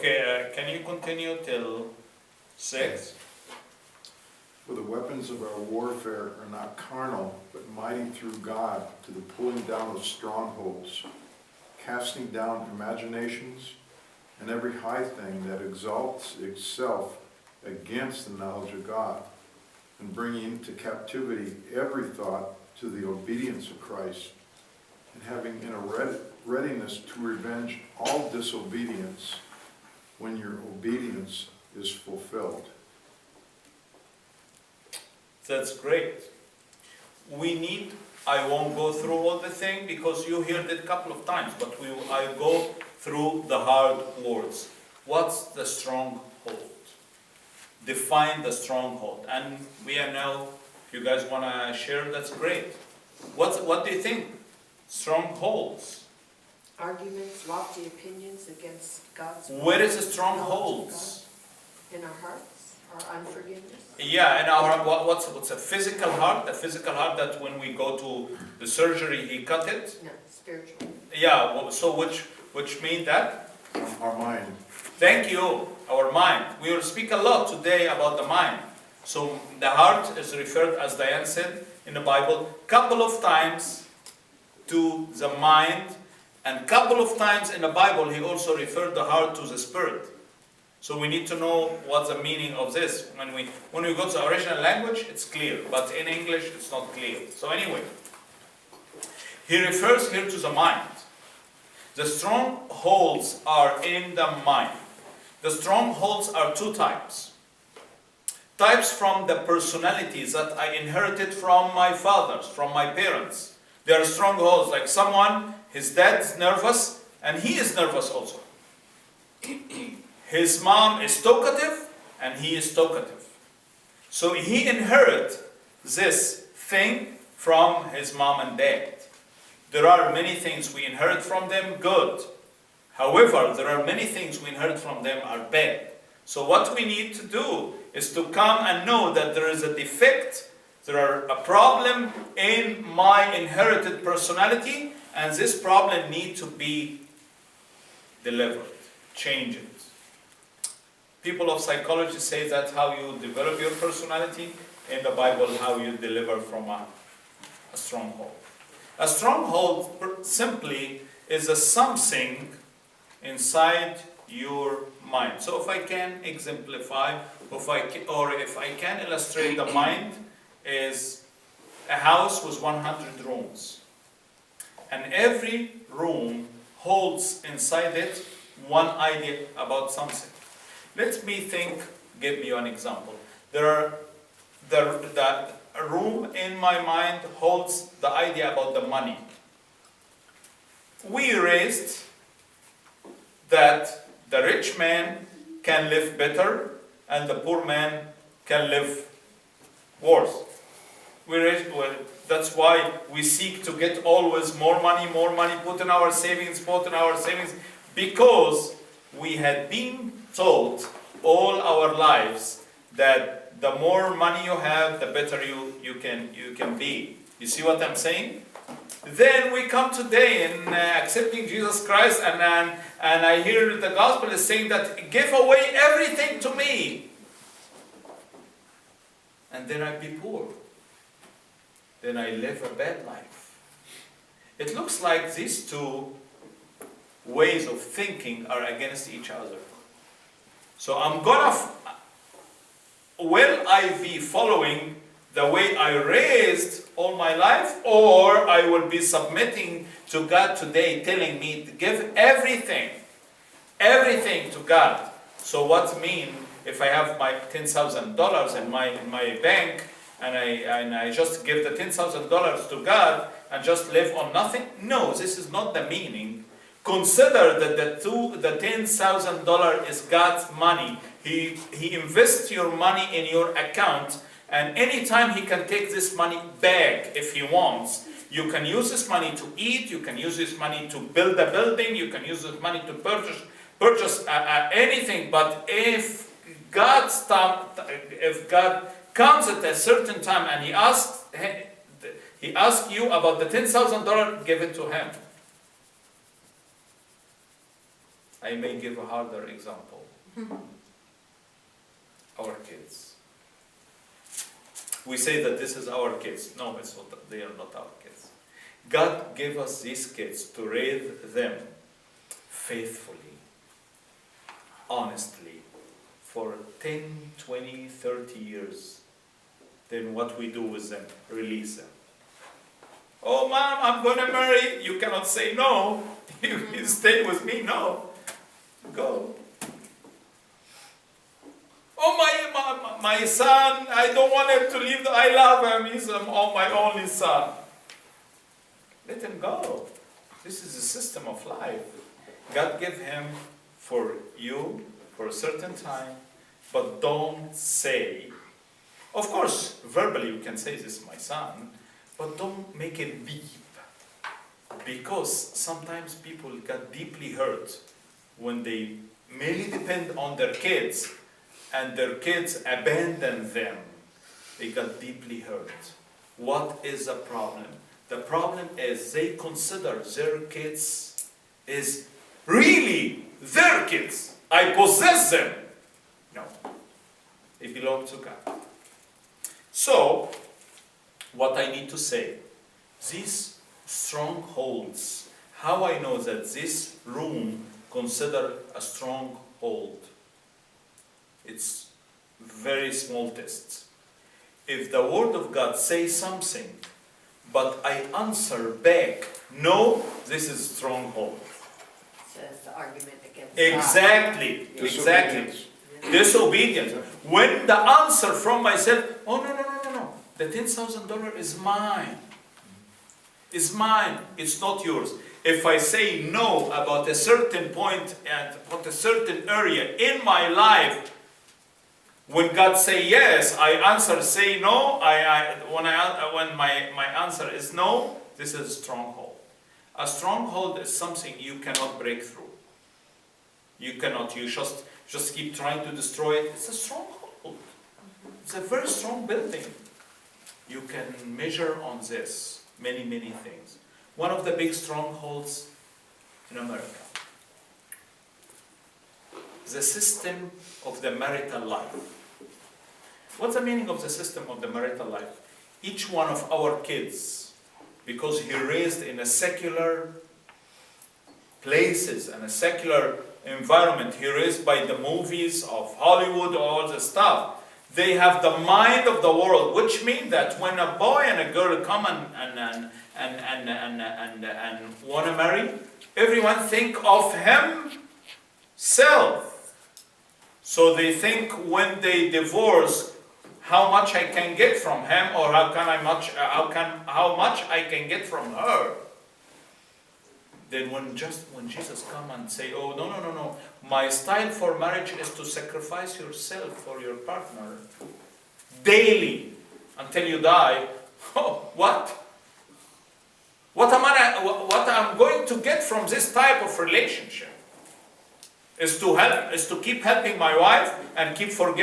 Okay, can you continue till 6? For the weapons of our warfare are not carnal, but mighty through God to the pulling down of strongholds, casting down imaginations and every high thing that exalts itself against the knowledge of God, and bringing into captivity every thought to the obedience of Christ, and having in a readiness to revenge all disobedience when your obedience is fulfilled. That's great. I won't go through all the thing because you heard it a couple of times, but I go through the hard words. What's the stronghold? Define the stronghold. And we are now, if you guys want to share, that's great. What do you think? Strongholds. Arguments, lofty opinions against God's will. Where is the strongholds? In our hearts, our unforgiveness. Yeah, and our what's a physical heart? A physical heart that when we go to the surgery, he cut it. No, spiritual. Yeah. So which means that Our mind. thank you, our mind. We will speak a lot today about the mind. So the heart is referred, as Diane said in the Bible, couple of times to the mind, and couple of times in the Bible he also referred the heart to the spirit. So we need to know what's the meaning of this. When we go to the original language, it's clear, but in English it's not clear. So anyway, he refers here to the mind. The strongholds are in the mind. The strongholds are two types. Types from the personalities that I inherited from my fathers, from my parents. They are strongholds, like someone, his dad's nervous, and he is nervous also. His mom is talkative, and he is talkative. So he inherits this thing from his mom and dad. There are many things we inherit from them, good. However, there are many things we inherit from them are bad. So what we need to do is to come and know that there is a defect, there are a problem in my inherited personality, and this problem needs to be delivered, change it. People of psychology say that's how you develop your personality. In the Bible, how you deliver from a stronghold. A stronghold simply is a something inside your mind. So if I can exemplify, if I can illustrate, the mind is a house with 100 rooms. And every room holds inside it one idea about something. Let me give you an example. The room in my mind holds the idea about the money. We raised that the rich man can live better and the poor man can live worse. That's why we seek to get always more money, put in our savings, because we had been taught all our lives that the more money you have, the better you can be. You see what I'm saying? Then we come today in accepting Jesus Christ, and I hear the gospel is saying that give away everything to me, and then I be poor. Then I live a bad life. It looks like these two ways of thinking are against each other. So will I be following the way I raised all my life, or I will be submitting to God today, telling me to give everything to God? So what mean if I have my $10,000 in my bank, and I just give the $10,000 to God and just live on nothing? No, this is not the meaning. Consider that the $10,000 is God's money. He invests your money in your account, and anytime he can take this money back if he wants. You can use this money to eat, you can use this money to build a building, you can use this money to purchase anything. But if God comes at a certain time and he asks you about the $10,000, give it to him. I may give a harder example. Our kids. We say that this is our kids. No, it's not, they are not our kids. God gave us these kids to raise them faithfully, honestly, for 10, 20, 30 years. Then what we do with them? Release them. Oh, mom, I'm going to marry. You cannot say no. You stay with me. No. Go. Oh, my son, I don't want him to leave. I love him. He's my only son. Let him go. This is the system of life. God gave him for you for a certain time, but don't say. Of course, verbally you can say, this is my son, but don't make it deep. Because sometimes people get deeply hurt when they merely depend on their kids and their kids abandon them. They got deeply hurt. What is the problem? The problem is they consider their kids is really their kids. I possess them. No. They belong to God. So, what I need to say, these strongholds, how I know that this room considered a stronghold? It's very small tests. If the Word of God says something, but I answer back, no, this is a stronghold. So that's the argument against Exactly, God. exactly. Disobedience. When the answer from myself, oh no, the $10,000 is mine. It's mine, it's not yours. If I say no about a certain point and about a certain area in my life, when God say yes, I answer say no. When my answer is no, this is a stronghold. A stronghold is something you cannot break through. You cannot. You just keep trying to destroy it. It's a stronghold. It's a very strong building. You can measure on this many things. One of the big strongholds in America. The system of the marital life. What's the meaning of the system of the marital life? Each one of our kids, because he raised in a secular places and a secular environment, he raised by the movies of Hollywood, all the stuff. They have the mind of the world, which means that when a boy and a girl come and want to marry, everyone think of himself. So they think when they divorce, how much I can get from him, or how much I can get from her. Then when Jesus come and say, oh no, my style for marriage is to sacrifice yourself for your partner daily until you die. Oh, what? What I'm going to get from this type of relationship is to keep helping my wife and keep forgiving